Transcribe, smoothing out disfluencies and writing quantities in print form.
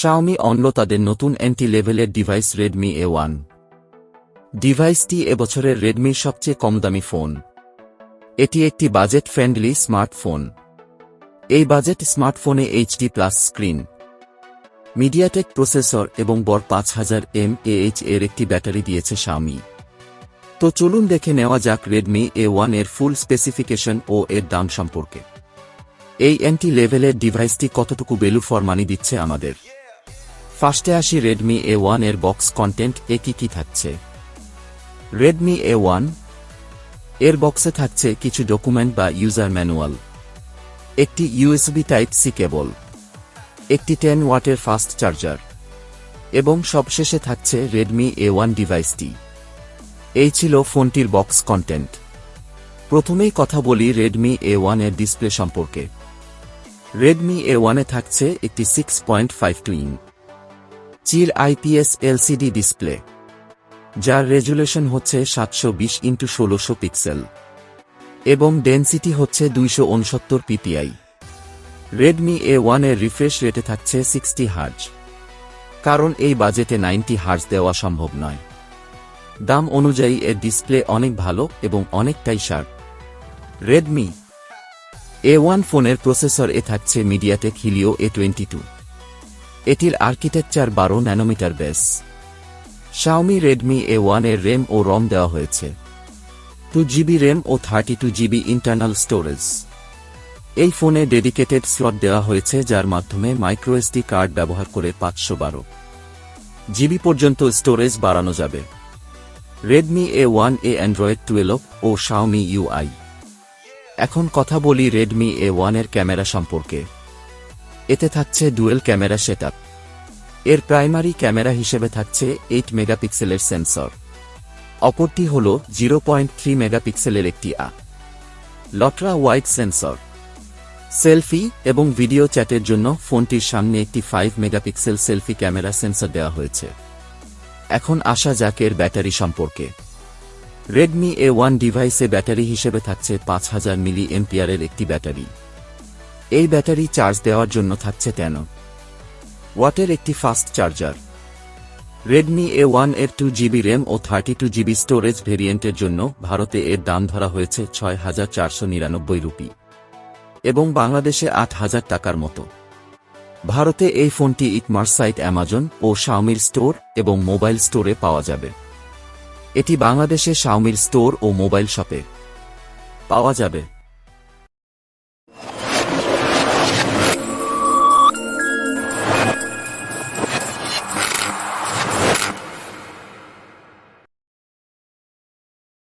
Xiaomi অনল তাদের নতুন entry লেভেলের ডিভাইস Redmi A1। ডিভাইসটি এবছরের রেডমির সবচেয়ে কমদামি ফোন। এটি একটি বাজেট ফ্রেন্ডলি স্মার্টফোন। এই বাজেট স্মার্টফোনে HD+ স্ক্রিন, মিডিয়াটেক প্রসেসর এবং বড় 5000 mAh এর একটি ব্যাটারি দিয়েছে Xiaomi। তো চলুন দেখে নেওয়া যাক Redmi A1 এর ফুল স্পেসিফিকেশন ও এর দাম সম্পর্কে। এই এন্ট্রি লেভেলের ডিভাইসটি কতটুকু ভ্যালু ফর মানি দিচ্ছে আমাদের। ফার্স্টে আসি Redmi A1 এর বক্স কন্টেন্ট এ কি থাকছে। Redmi A1 এর বক্সে থাকছে কিছু ডকুমেন্ট বা ইউজার ম্যানুয়াল, একটি USB Type-C কেবল, একটি 10 ওয়াটের ফাস্ট চার্জার এবং সবশেষে থাকছে Redmi A1 ডিভাইসটি। এই ছিল ফোনটির বক্স কন্টেন্ট। প্রথমেই কথা বলি Redmi A1 এর ডিসপ্লে সম্পর্কে। Redmi A1 এ থাকছে একটি 6.52 চির IPS LCD ডিসপ্লে, যার রেজুলেশন হচ্ছে 720x1600 পিক্সেল এবং ডেনসিটি হচ্ছে 269 ppi। Redmi A1 এর রিফ্রেশ রেটে থাকছে 60 Hz, কারণ এই বাজেটে 90 Hz দেওয়া সম্ভব নয়। দাম অনুযায়ী এর ডিসপ্লে অনেক ভালো এবং অনেকটাই শার্প। Redmi A1 ফোনের প্রসেসর এ থাকছে মিডিয়াটেক Helio A22। এটির architecture 12 nanometre base. Xiaomi Redmi A1 এর RAM ও ROM দেওয়া হয়েছে, 2GB RAM ও 32GB ইন্টারনাল স্টোরেজ। এই ফোনে ডেডিকেটেড স্লট দেওয়া হয়েছে, যার মাধ্যমে মাইক্রোএসডি কার্ড ব্যবহার করে 512GB পর্যন্ত স্টোরেজ বাড়ানো যাবে। Redmi A1 এ Android 12 ও Xiaomi UI। এখন কথা বলি Redmi A1 এর ক্যামেরা সম্পর্কে। এতে থাকছে ডুয়েল ক্যামেরা সেটআপ। এর প্রাইমারি ক্যামেরা হিসেবে থাকছে 8 মেগাপিক্সেলের সেন্সর, অপরটি হল 0.3 মেগাপিক্সেলের একটি আল্ট্রা ওয়াইড সেন্সর। সেলফি এবং ভিডিও চ্যাটের জন্য ফোনটির সামনে একটি 5 মেগাপিক্সেল সেলফি ক্যামেরা সেন্সর দেওয়া হয়েছে। এখন আসা যাক এর ব্যাটারি সম্পর্কে। Redmi A1 ডিভাইসে ব্যাটারি হিসেবে থাকছে 5000 mAh একটি ব্যাটারি। এই ব্যাটারি চার্জ দেওয়ার জন্য থাকছে 10 ওয়াটের একটি ফাস্ট চার্জার। Redmi A1 এর 2GB RAM ও 32GB স্টোরেজ ভেরিয়েন্টের জন্য ভারতে এর দাম ধরা হয়েছে 6499 রুপি এবং বাংলাদেশে 8000 টাকার মতো। ভারতে এই ফোনটি ই-কমার্স সাইট অ্যামাজন ও Xiaomiর স্টোর এবং মোবাইল স্টোরে পাওয়া যাবে। এটি বাংলাদেশে Xiaomiর স্টোর ও মোবাইল শপে পাওয়া যাবে।